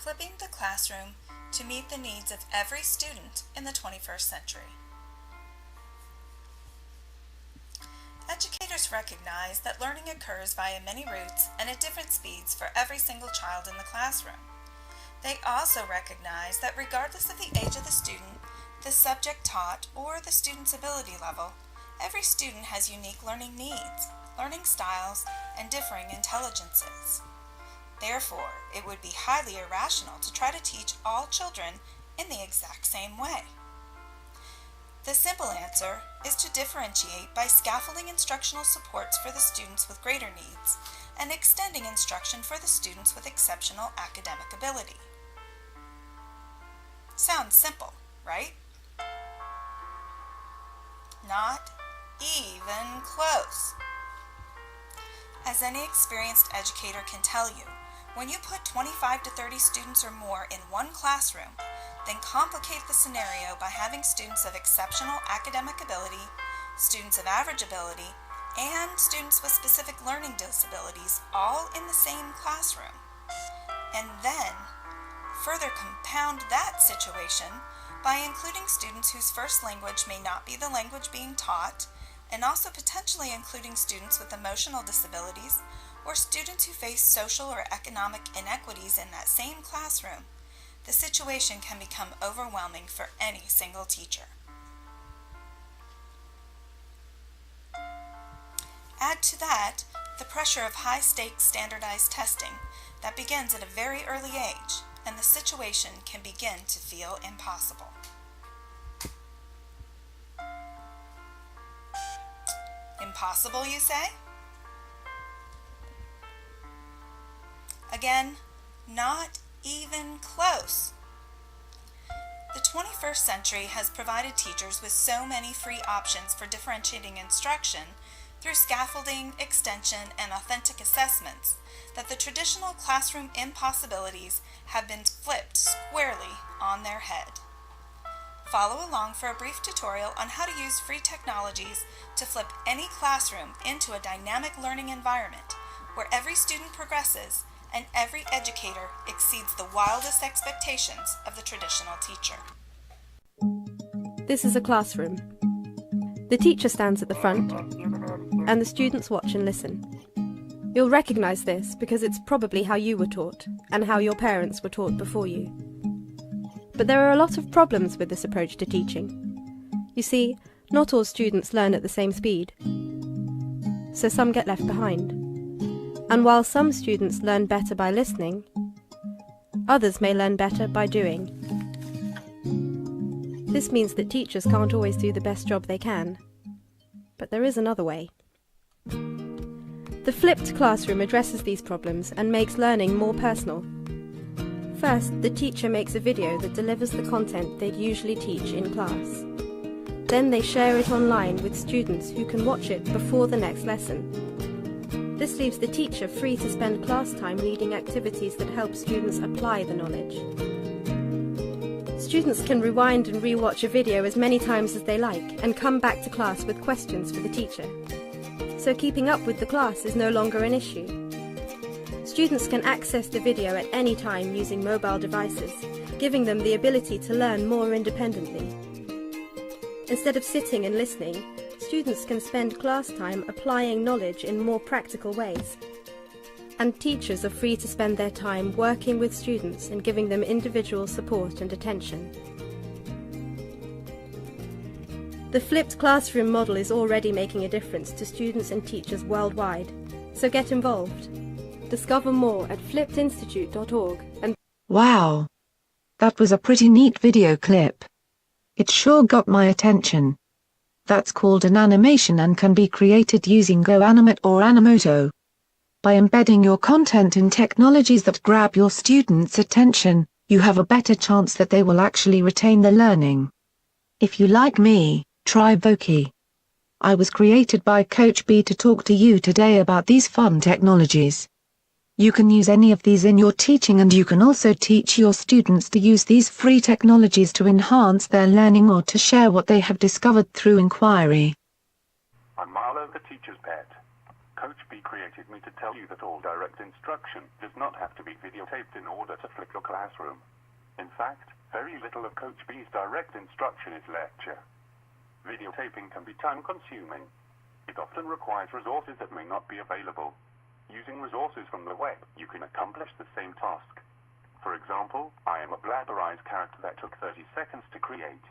flipping the classroom to meet the needs of every student in the 21st century. Educators recognize that learning occurs via many routes and at different speeds for every single child in the classroom. They also recognize that regardless of the age of the student, the subject taught, or the student's ability level, every student has unique learning needs, learning styles, and differing intelligences. Therefore, it would be highly irrational to try to teach all children in the exact same way. The simple answer is to differentiate by scaffolding instructional supports for the students with greater needs and extending instruction for the students with exceptional academic ability. Sounds simple, right? Not even close. As any experienced educator can tell you, when you put 25 to 30 students or more in one classroom, then complicate the scenario by having students of exceptional academic ability, students of average ability, and students with specific learning disabilities all in the same classroom. And then further compound that situation by including students whose first language may not be the language being taught, and also potentially including students with emotional disabilities or students who face social or economic inequities in that same classroom. The situation can become overwhelming for any single teacher. Add to that the pressure of high-stakes standardized testing that begins at a very early age, and the situation can begin to feel impossible. Impossible, you say? Again, not even close. The 21st century has provided teachers with so many free options for differentiating instruction through scaffolding, extension, and authentic assessments that the traditional classroom impossibilities have been flipped squarely on their head. Follow along for a brief tutorial on how to use free technologies to flip any classroom into a dynamic learning environment where every student progresses and every educator exceeds the wildest expectations of the traditional teacher. This is a classroom. The teacher stands at the front, and the students watch and listen. You'll recognize this because it's probably how you were taught, and how your parents were taught before you. But there are a lot of problems with this approach to teaching. You see, not all students learn at the same speed, so some get left behind. And while some students learn better by listening, others may learn better by doing. This means that teachers can't always do the best job they can. But there is another way. The flipped classroom addresses these problems and makes learning more personal. First, the teacher makes a video that delivers the content they'd usually teach in class. Then they share it online with students who can watch it before the next lesson. This leaves the teacher free to spend class time leading activities that help students apply the knowledge. Students can rewind and re-watch a video as many times as they like and come back to class with questions for the teacher. So keeping up with the class is no longer an issue. Students can access the video at any time using mobile devices, giving them the ability to learn more independently. Instead of sitting and listening, students can spend class time applying knowledge in more practical ways. And teachers are free to spend their time working with students and giving them individual support and attention. The flipped classroom model is already making a difference to students and teachers worldwide, so get involved. Discover more at flippedinstitute.org. And wow! That was a pretty neat video clip. It sure got my attention. That's called an animation and can be created using GoAnimate or Animoto. By embedding your content in technologies that grab your students' attention, you have a better chance that they will actually retain the learning. If you like me, try Voki. I was created by Coach B to talk to you today about these fun technologies. You can use any of these in your teaching, and you can also teach your students to use these free technologies to enhance their learning or to share what they have discovered through inquiry. I'm Marlo, the teacher's pet. Coach B created me to tell you that all direct instruction does not have to be videotaped in order to flick your classroom. In fact, very little of Coach B's direct instruction is lecture. Videotaping can be time-consuming. It often requires resources that may not be available. Using resources from the web, you can accomplish the same task. For example, I am a blabberized character that took 30 seconds to create.